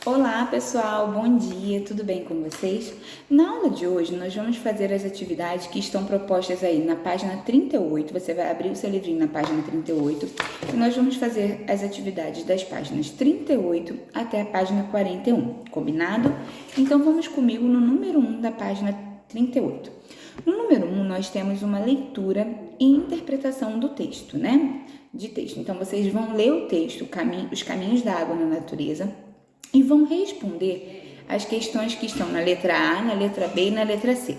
Olá pessoal, bom dia, tudo bem com vocês? Na aula de hoje nós vamos fazer as atividades que estão propostas aí na página 38, você vai abrir o seu livrinho na página 38 e nós vamos fazer as atividades das páginas 38 até a página 41, combinado? Então vamos comigo no número 1 da página 38. No número 1 nós temos uma leitura e interpretação do texto, né? De texto. Então vocês vão ler o texto, os caminhos da água na natureza, e vão responder as questões que estão na letra A, na letra B e na letra C.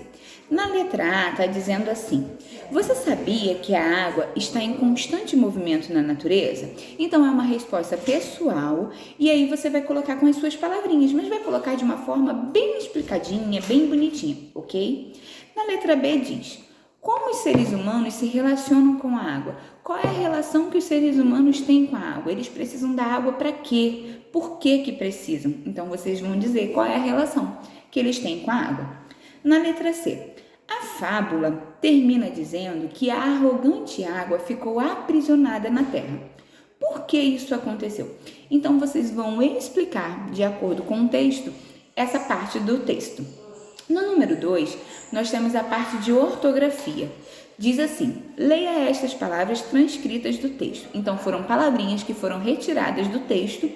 Na letra A está dizendo assim: você sabia que a água está em constante movimento na natureza? Então é uma resposta pessoal e aí você vai colocar com as suas palavrinhas, mas vai colocar de uma forma bem explicadinha, bem bonitinha, ok? Na letra B diz: como os seres humanos se relacionam com a água? Qual é a relação que os seres humanos têm com a água? Eles precisam da água para quê? Por que precisam? Então, vocês vão dizer qual é a relação que eles têm com a água. Na letra C, a fábula termina dizendo que a arrogante água ficou aprisionada na terra. Por que isso aconteceu? Então, vocês vão explicar, de acordo com o texto, essa parte do texto. No número 2, nós temos a parte de ortografia. Diz assim: leia estas palavras transcritas do texto. Então, foram palavrinhas que foram retiradas do texto.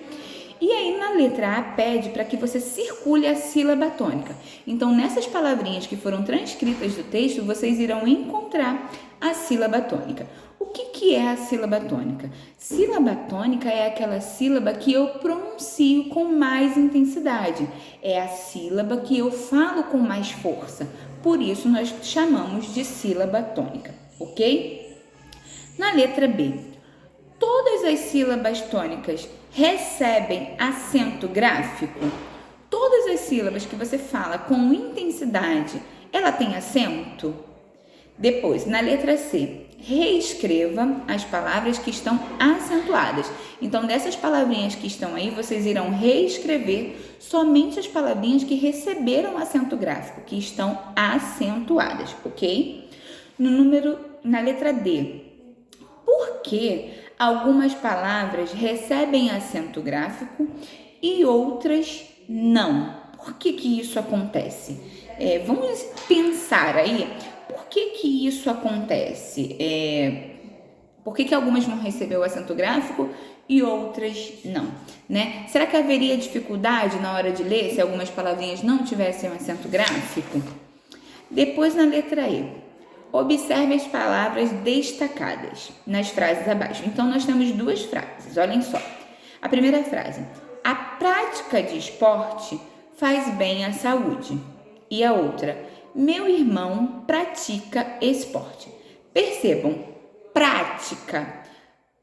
E aí, na letra A, pede para que você circule a sílaba tônica. Então, nessas palavrinhas que foram transcritas do texto, vocês irão encontrar a sílaba tônica. O que é a sílaba tônica? Sílaba tônica é aquela sílaba que eu pronuncio com mais intensidade. É a sílaba que eu falo com mais força. Por isso, nós chamamos de sílaba tônica, ok? Na letra B, todas as sílabas tônicas recebem acento gráfico? Todas as sílabas que você fala com intensidade, ela tem acento? Depois, na letra C, reescreva as palavras que estão acentuadas. Então, dessas palavrinhas que estão aí, vocês irão reescrever somente as palavrinhas que receberam acento gráfico, que estão acentuadas, ok? Na letra D, por que algumas palavras recebem acento gráfico e outras não? Por que isso acontece? Vamos pensar aí, por que isso acontece? Por que algumas vão receber o acento gráfico e outras não, né? Será que haveria dificuldade na hora de ler se algumas palavrinhas não tivessem um acento gráfico? Depois, na letra E, observe as palavras destacadas nas frases abaixo. Então, nós temos duas frases, olhem só. A primeira frase: a prática de esporte faz bem à saúde. E a outra: meu irmão pratica esporte. Percebam, prática.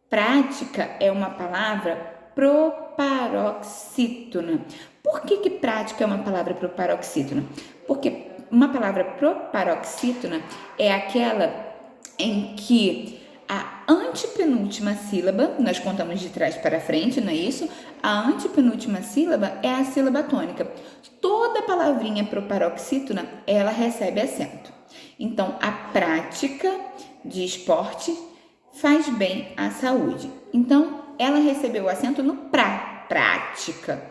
Prática é uma palavra proparoxítona. Por que prática é uma palavra proparoxítona? Porque uma palavra proparoxítona é aquela em que a antepenúltima sílaba, nós contamos de trás para frente, não é isso? A antepenúltima sílaba é a sílaba tônica. Toda palavrinha proparoxítona, ela recebe acento. Então, a prática de esporte faz bem à saúde. Então, ela recebeu o acento no prática.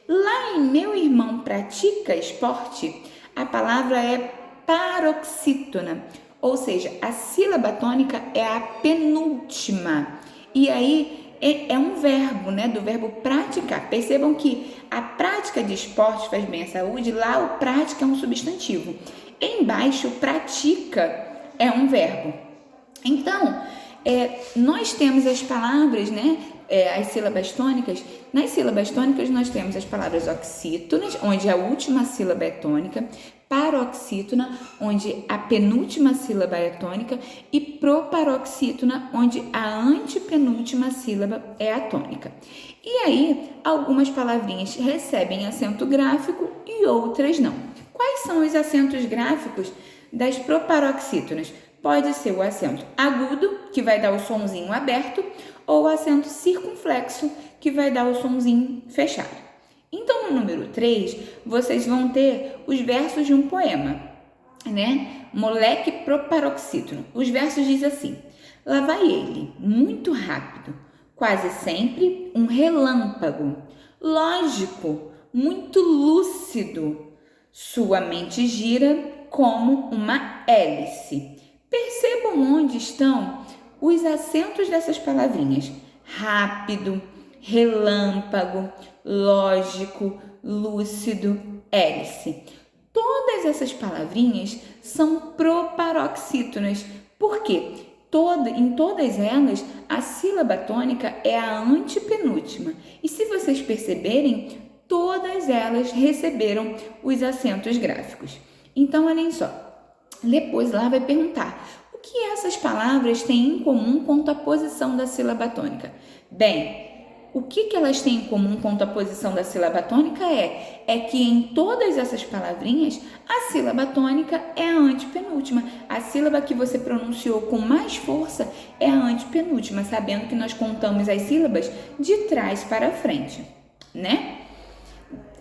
Lá em meu irmão pratica esporte, a palavra é paroxítona, ou seja, a sílaba tônica é a penúltima. E aí é um verbo, né? Do verbo praticar. Percebam que a prática de esporte faz bem à saúde, lá o prática é um substantivo. Embaixo, pratica é um verbo. Então, nós temos as palavras, né? As sílabas tônicas. Nas sílabas tônicas nós temos as palavras oxítonas, onde a última sílaba é tônica, paroxítona, onde a penúltima sílaba é tônica, e proparoxítona, onde a antepenúltima sílaba é a tônica. E aí, algumas palavrinhas recebem acento gráfico e outras não. Quais são os acentos gráficos das proparoxítonas? Pode ser o acento agudo, que vai dar o sonzinho aberto, ou o acento circunflexo, que vai dar o sonzinho fechado. Então, no número 3, vocês vão ter os versos de um poema, né? Moleque proparoxítono. Os versos dizem assim: lá vai ele, muito rápido, quase sempre um relâmpago. Lógico, muito lúcido. Sua mente gira como uma hélice. Percebam onde estão os acentos dessas palavrinhas: rápido, relâmpago, lógico, lúcido, hélice. Todas essas palavrinhas são proparoxítonas. Por quê? Em todas elas, a sílaba tônica é a antepenúltima. E se vocês perceberem, todas elas receberam os acentos gráficos. Então, olhem só. Depois lá vai perguntar: o que essas palavras têm em comum quanto à posição da sílaba tônica? Bem, o que elas têm em comum quanto à posição da sílaba tônica é que em todas essas palavrinhas, a sílaba tônica é a antepenúltima. A sílaba que você pronunciou com mais força é a antepenúltima, sabendo que nós contamos as sílabas de trás para frente, né?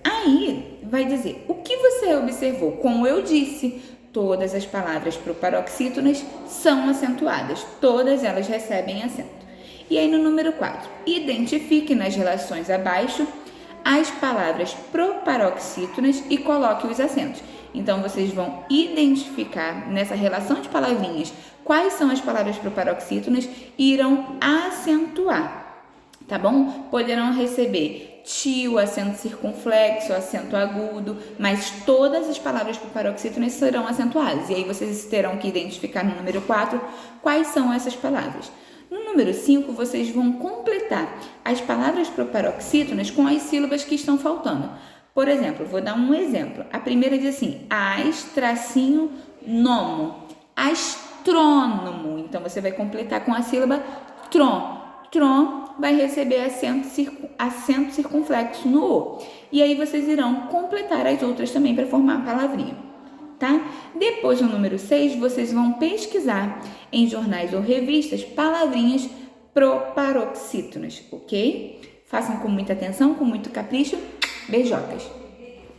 Aí vai dizer, o que você observou? Como eu disse, todas as palavras proparoxítonas são acentuadas, todas elas recebem acento. E aí no número 4, identifique nas relações abaixo as palavras proparoxítonas e coloque os acentos. Então, vocês vão identificar nessa relação de palavrinhas quais são as palavras proparoxítonas e irão acentuar, tá bom? Poderão receber tio, acento circunflexo, acento agudo, mas todas as palavras proparoxítonas serão acentuadas. E aí vocês terão que identificar no número 4 quais são essas palavras. No número 5, vocês vão completar as palavras proparoxítonas com as sílabas que estão faltando. Por exemplo, vou dar um exemplo. A primeira diz assim, nomo, astrônomo. Então, você vai completar com a sílaba tron. Tron vai receber acento circunflexo no O. E aí, vocês irão completar as outras também para formar a palavrinha. Tá? Depois, no número 6, vocês vão pesquisar em jornais ou revistas palavrinhas proparoxítonas, ok? Façam com muita atenção, com muito capricho. Beijocas!